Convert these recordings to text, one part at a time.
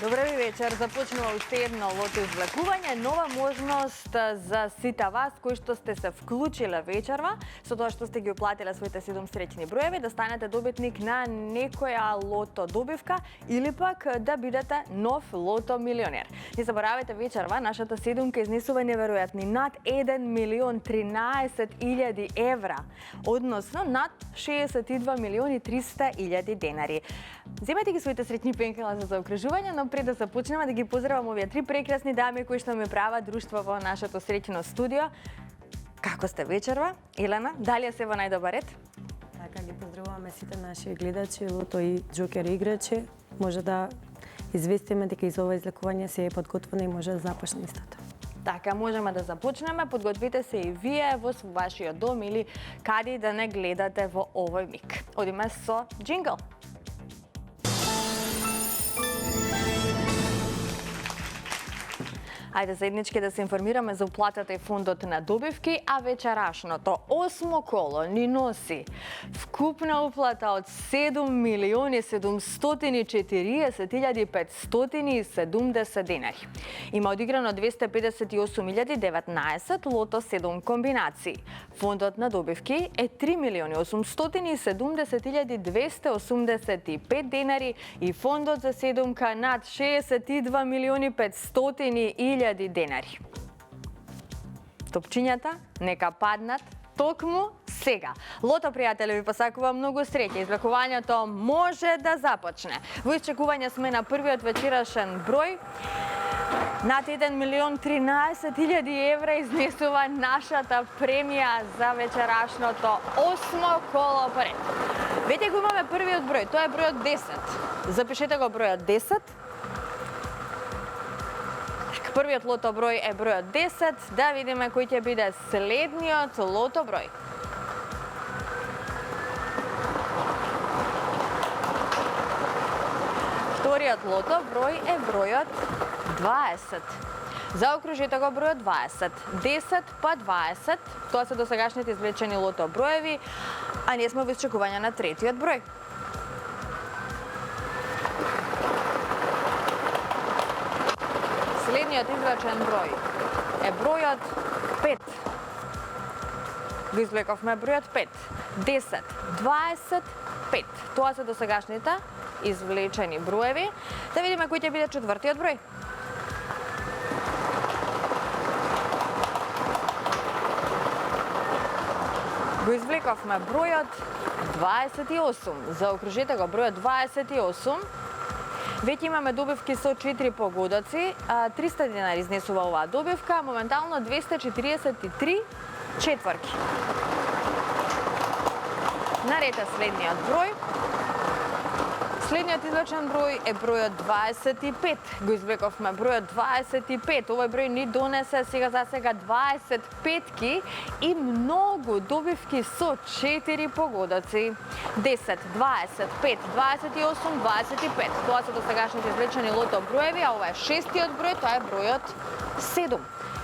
Добре вечер. Започнува уште едно лото извлекување, нова можност за сите вас кои што сте се вклучиле вечерва, со тоа што сте ги уплатиле своите 7 среќни броеви, да станете добитник на некоја лото добивка или пак да бидете нов лото милионер. Не заборавајте вечерва, нашата седумка изнесува неверојатни над 1.013.000 евра, односно над 62.300.000 денари. Земете ги своите среќни пенкала за заокружување, но пред да започнеме да ги поздравам овие три прекрасни дами кои што ми прават друштво во нашето среќно студио. Како сте вечерва? Елена, дали е се во најдобар ред? Така, ги поздравуваме сите наши гледачи, лото и џокер играчи. Може да известиме дека из ова излекување се е подготвено и може да започне истото. Така, можеме да започнеме. Подготвите се и вие во вашиот дом или каде да не гледате во овој миг. Одиме со джингл. Ајде заеднички да се информираме за уплатата и фондот на добивки, а вечерашното 8 коло ни носи вкупна уплата од 7.740.570 денари. Има одиграно 258.019 лото 7 комбинации. Фондот на добивки е 3.870.285 денари и фондот за седумка над 62.500.000 денари. Топчињата нека паднат токму сега. Лото, пријатели, ви посакува многу среќа. Извлекувањето може да започне. Во исчекување сме на првиот вечерашен број. Над 1.013.000 евра изнесува нашата премија за вечерашното 8 коло поред. Вете го имаме првиот број, тоа е бројот 10. Запишете го бројот 10. Првиот лото број е бројот 10. Да видиме кој ќе биде следниот лото број. Вториот лото број е бројот 20. Заокружете го бројот 20. 10 па 20. Тоа се досегашните извлечени лото броеви, а ние сме во исчекување на третиот број. Следниот извлечен број е бројот 5. Го извлековме бројот 5. 10, 20, 5. Тоа се досегашните извлечени броеви. Да видиме кој ќе биде четвртиот број. Го извлековме бројот 28. Заокружете го бројот 28. Веќе имаме добивки со 4 погодоци, 300 денари изнесува оваа добивка, моментално 243 четврки. Наред е следниот број. Следниот извлечен број е бројот 25. Го извлековме бројот 25. Овој број ни донесе сега за сега 25 и многу добивки со 4 погодоци. 10, 25, 28, 25. Тоа се досегашните извлечени лото броеви, а ова е шестиот број, тоа е бројот 7.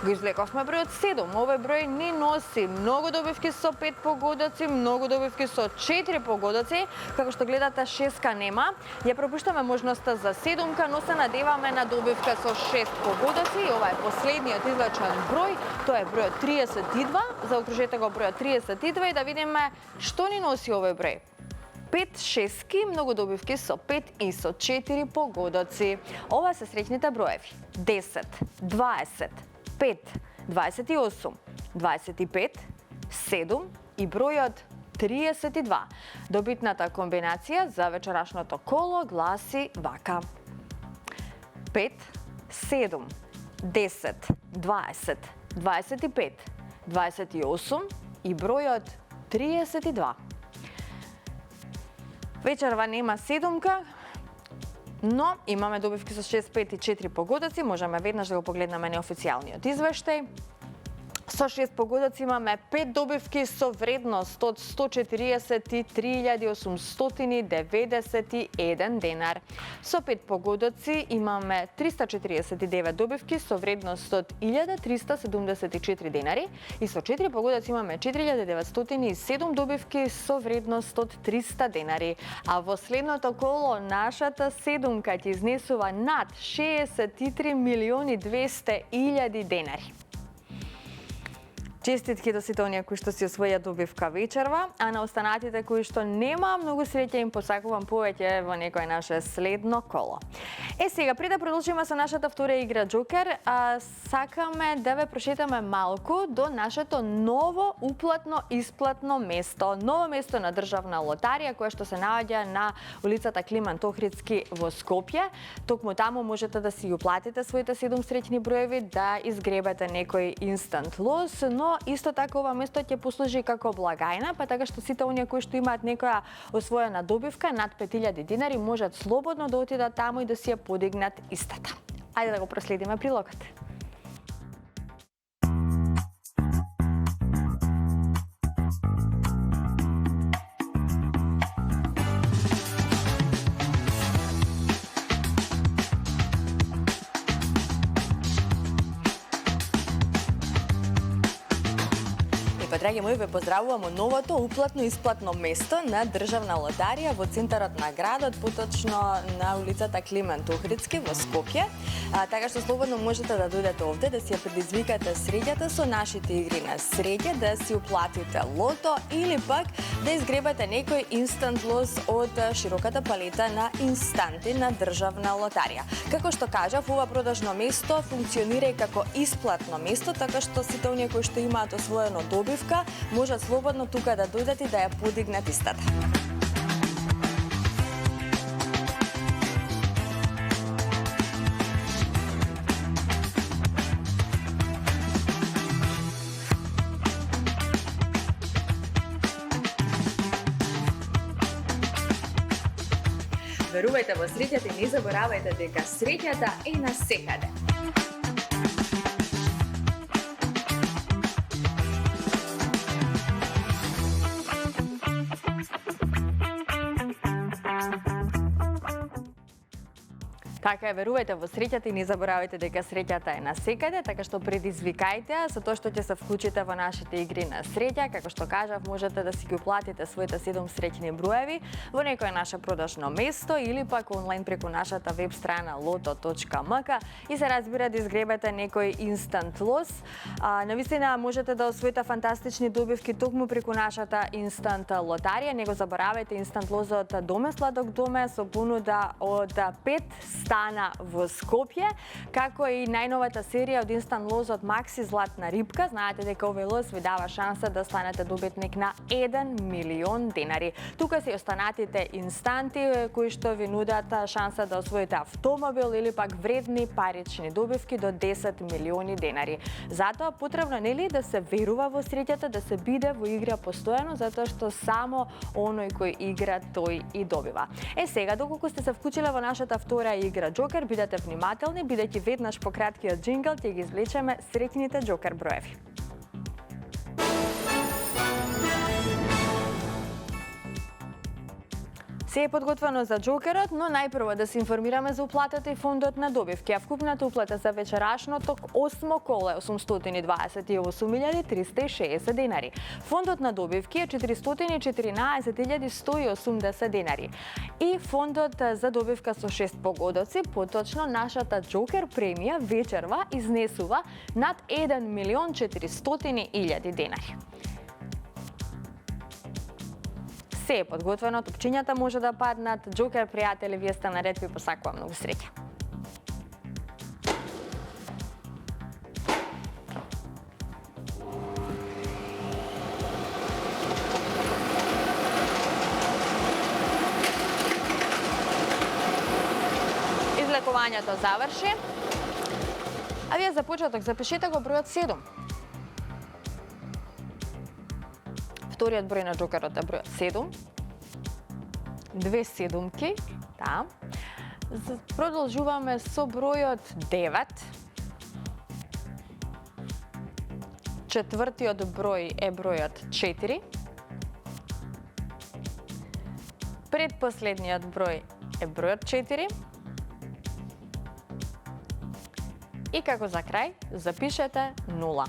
Го извлековме бројот 7. Овој број ни носи многу добивки со 5 погодоци, многу добивки со 4 погодоци. Како што гледате, шеска нема. Ја пропуштаме можноста за седумка, но се надеваме на добивка со 6 погодоци. Ова е последниот извлечен број, тоа е бројот 32. Заокружете го бројот 32 и да видиме што ни носи овој број. 5 шески, многу добивки со 5 и со 4 погодоци. Ова се среќните броеви. 10, 20, 5, 28, 25, 7 и бројот 32. Добитната комбинација за вечерашното коло гласи вака. 5, 7, 10, 20, 25, 28 и бројот 32. Вечерва нема седумка, но имаме добивки со 6, 5 и 4 погодоци. Можеме веднаш да го погледнеме неофицијалниот извештај. Со 6 погодоци имаме 5 добивки со вредност од 143.891 денар. Со 5 погодоци имаме 349 добивки со вредност од 1.374 денари и со 4 погодоци имаме 4.907 добивки со вредност од 300 денари. А во следното коло нашата седумка ќе изнесува над 63.200.000 денари. Честитки до сите оние кои што си освоја добивка вечерва, а на останатите кои што нема многу среќа им посакувам повеќе во некој наше следно коло. Сега, пред да продолжиме со нашата втора игра Джокер, сакаме да ве прошетаме малку до нашето ново уплатно-исплатно место. Ново место на државна лотарија, кое што се наоѓа на улицата Климент Охридски во Скопје. Токму таму можете да си уплатите своите 7 среќни броеви, да изгребете некој инстант лос, но исто така ова место ќе послужи како благајна, па така што сите оние кои што имаат некоја освоена добивка над 5000 денари можат слободно да отидат таму и да си ја подигнат истата. Ајде да го проследиме прилогот. Драги мои, ве поздравувам од новото уплатно-исплатно место на државна лотарија во центарот на градот, поточно на улицата Климент Охридски во Скопје. Така што слободно можете да дојдете овде, да си ја предизвикате среќата со нашите игри на среќа, да си уплатите лото или пак да изгребате некој инстант лос од широката палета на инстанти на државна лотарија. Како што кажав, ова продажно место функционира и како исплатно место, така што сите оние кои што имаат освоено добивка можат слободно тука да дојдат и да ја подигнат истата. Верувајте во среќата и не заборавајте дека среќата е насекаде. Така е, верувајте во среќата и не заборавајте дека среќата е насекаде, така што предизвикајте со тоа што ќе се вклучите во нашите игри на среќа. Како што кажав, можете да си ги уплатите своите 7 среќни броеви во некое наше продажно место или пак онлайн преку нашата веб страна loto.mk и се разбира да изгребете некој инстант лос. Навистина можете да освоите фантастични добивки токму преку нашата инстант лотарија. Не го заборавајте инстант лозот Доме сладок доме со понуда од 5 стана во Скопје, како и најновата серија од инстант лозот Макси Златна рибка. Знаете дека овој лоз ви дава шанса да станете добитник на 1 милион денари. Тука се останатите инстанти кои што ви нудат шанса да освоите автомобил или пак вредни парични добивки до 10 милиони денари. Затоа потребно нели да се верува во среќата, да се биде во игра постојано, затоа што само оној кој игра тој и добива. Сега доколку сте се вклучиле во нашата втора игра Джокер, бидете внимателни, бидејќи веднаш по краткиот джингл ќе ги извлечеме среќните Джокер броеви. Се е подготвено за Джокерот, но најпрво да се информираме за уплатата и фондот на добивки. А вкупната уплата за вечерашното 8 коло е 828.360 денари. Фондот на добивки е 414.180 денари. И фондот за добивка со 6 погодоци, поточно нашата Джокер премија вечерва изнесува над 1.400.000 денари. Се е подготвено, топчињата може да паднат. Джокер, пријатели, вие сте наред, ви посакувам многу среќа. Излекувањето заврши. А вие за почеток запишете го бројот 7. Вториот број на Джокерот е бројот 7. 2 седумки, да. Продолжуваме со бројот 9. Четвртиот број е бројот 4. Предпоследниот број е бројот 4. И како за крај, запишете 0.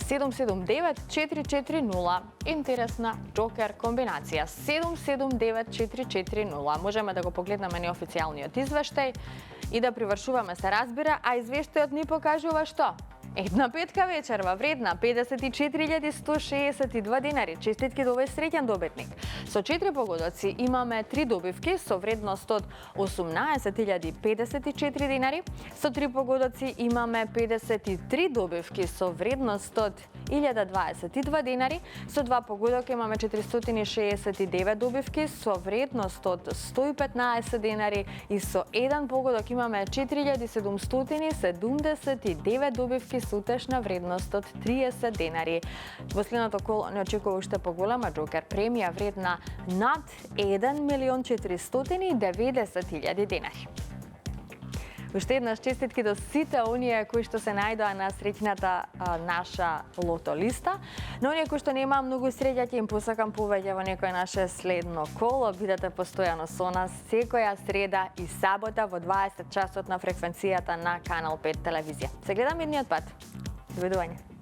779-440. Интересна джокер комбинација. 779-440. Можеме да го погледнеме неофицијалниот извештај и да привршуваме се разбира, а извештајот ни покажува што? Една петка вечерва вредна 54.162 динари. Честитки до овој среќен добитник. Со 4 погодоци имаме 3 добивки со вредност од 18.054 динари. Со 3 погодоци имаме 53 добивки со вредност од 1022 динари. Со 2 погодока имаме 469 добивки со вредност од 115 динари и со 1 погодок имаме 4779 добивки со утешна вредност од 30 денари. Во следното коло не очекува уште поголема джокер премија вредна над 1.490.000 денари. Уште еднаш честитки до сите оние кои што се најдоа на среќната наша лото листа. Но оние кои што нема многу среќа, ќе им посакам повеќе во некој наше следно коло. Бидете постојано со нас секоја среда и сабота во 20 часот на фреквенцијата на Канал 5 телевизија. Се гледам идниот пат. Довидување.